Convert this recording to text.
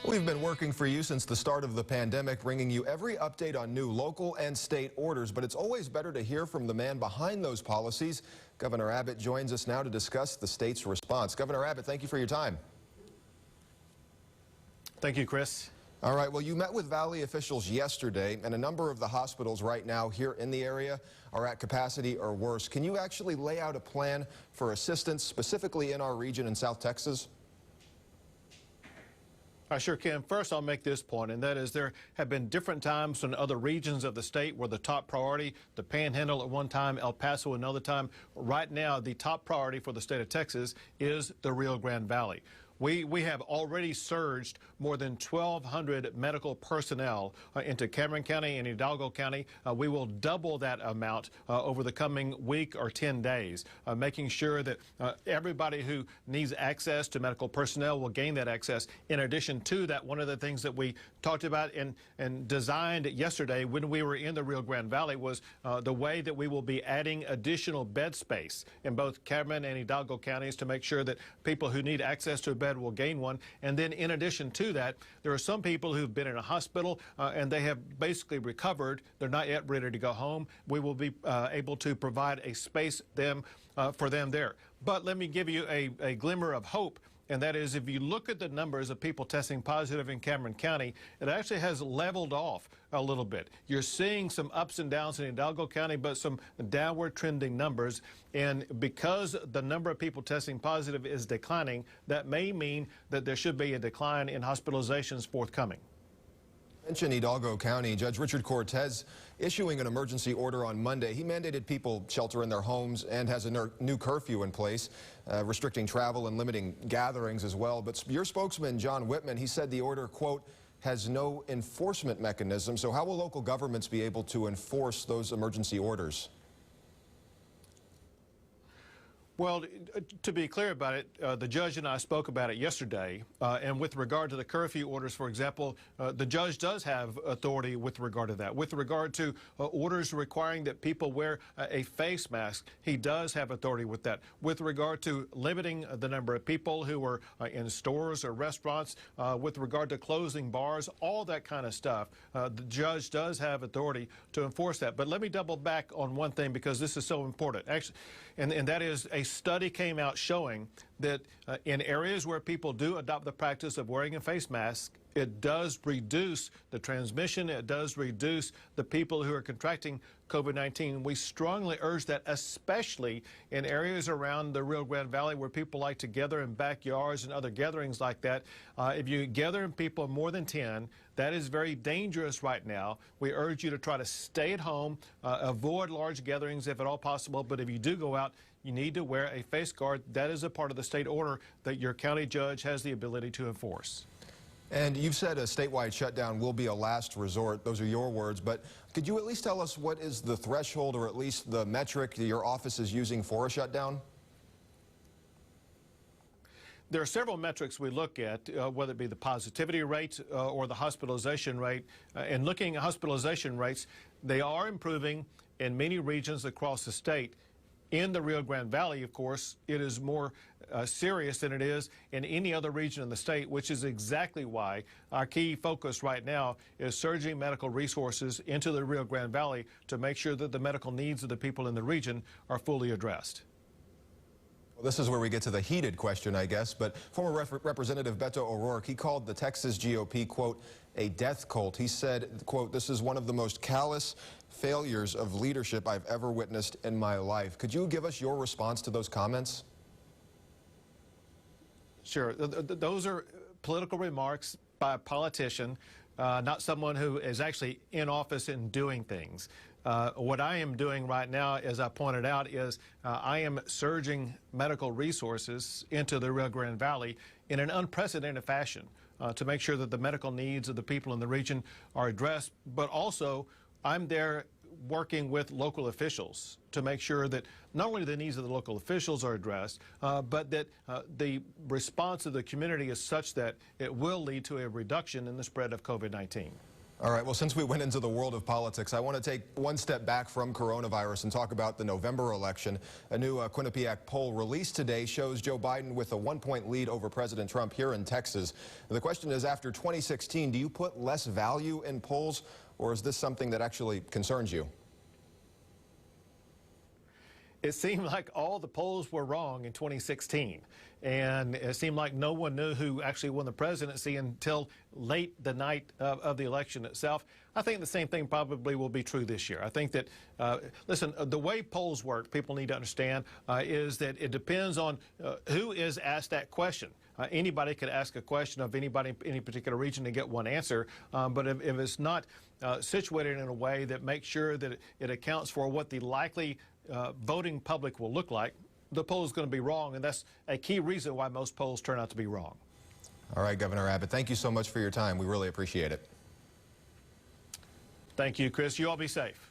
We've been working for you since the start of the pandemic, bringing you every update on new local and state orders. But it's always better to hear from the man behind those policies. Governor Abbott joins us now to discuss the state's response. Governor Abbott, thank you for your time. Thank you, Chris. All right, well, you met with Valley officials yesterday, and a number of the hospitals right now here in the area are at capacity or worse. Can you actually lay out a plan for assistance, specifically in our region in South Texas? I sure can. First, I'll make this point, and that is there have been different times in other regions of the state where the top priority, the Panhandle at one time, El Paso another time. Right now, the top priority for the state of Texas is the Rio Grande Valley. We have already surged more than 1,200 medical personnel into Cameron County and Hidalgo County. We will double that amount over the coming week or 10 days, making sure that everybody who needs access to medical personnel will gain that access. In addition to that, one of the things that we talked about and designed yesterday when we were in the Rio Grande Valley was the way that we will be adding additional bed space in both Cameron and Hidalgo counties to make sure that people who need access to a bed will gain one. And then in addition to that, there are some people who've been in a hospital and they have basically recovered. They're not yet ready to go home. We will be able to provide a space for them there. But let me give you a glimmer of hope. And that is, if you look at the numbers of people testing positive in Cameron County, it actually has leveled off a little bit. You're seeing some ups and downs in Hidalgo County, but some downward trending numbers. And because the number of people testing positive is declining, that may mean that there should be a decline in hospitalizations forthcoming. Mentioned Hidalgo County. Judge Richard Cortez issuing an emergency order on Monday. He mandated people shelter in their homes and has a new curfew in place, restricting travel and limiting gatherings as well. But your spokesman, John Whitman, he said the order, quote, has no enforcement mechanism. So how will local governments be able to enforce those emergency orders? Well, to be clear about it, the judge and I spoke about it yesterday, and with regard to the curfew orders, for example, the judge does have authority with regard to that. With regard to orders requiring that people wear a face mask, he does have authority with that. With regard to limiting the number of people who are in stores or restaurants, with regard to closing bars, all that kind of stuff, the judge does have authority to enforce that. But let me double back on one thing, because this is so important. Actually, and that is a study came out showing that in areas where people do adopt the practice of wearing a face mask, it does reduce the transmission. It does reduce the people who are contracting COVID-19. We strongly urge that, especially in areas around the Rio Grande Valley where people like to gather in backyards and other gatherings like that. If you gather in people more than 10, that is very dangerous right now. We urge you to try to stay at home, avoid large gatherings if at all possible. But if you do go out, you need to wear a face guard. That is a part of the state order that your county judge has the ability to enforce. And you've said a statewide shutdown will be a last resort. Those are your words. But could you at least tell us what is the threshold, or at least the metric that your office is using for a shutdown? There are several metrics we look at, whether it be the positivity rate or the hospitalization rate. And looking at hospitalization rates, they are improving in many regions across the state. In the Rio Grande Valley, of course, it is more serious than it is in any other region in the state, which is exactly why our key focus right now is surging medical resources into the Rio Grande Valley to make sure that the medical needs of the people in the region are fully addressed. Well, this is where we get to the heated question, I guess, but former Representative Beto O'Rourke, he called the Texas GOP, quote, a death cult. He said, quote, this is one of the most callous failures of leadership I've ever witnessed in my life. Could you give us your response to those comments? Sure. Those are political remarks by a politician, not someone who is actually in office and doing things. What I am doing right now, as I pointed out, is I am surging medical resources into the Rio Grande Valley in an unprecedented fashion to make sure that the medical needs of the people in the region are addressed. But also, I'm there working with local officials to make sure that not only the needs of the local officials are addressed, but that the response of the community is such that it will lead to a reduction in the spread of COVID-19. All right, well, since we went into the world of politics, I want to take one step back from coronavirus and talk about the November election. A new Quinnipiac poll released today shows Joe Biden with a 1-point lead over President Trump here in Texas. The question is, after 2016, do you put less value in polls, or is this something that actually concerns you? It seemed like all the polls were wrong in 2016, and it seemed like no one knew who actually won the presidency until late the night of the election itself. I think the same thing probably will be true this year. I think that, listen, the way polls work, people need to understand, is that it depends on who is asked that question. Anybody could ask a question of anybody in any particular region and get one answer, but if it's not situated in a way that makes sure that it accounts for what the likely voting public will look like, the poll is going to be wrong, and that's a key reason why most polls turn out to be wrong. All right, Governor Abbott, thank you so much for your time. We really appreciate it. Thank you, Chris. You all be safe.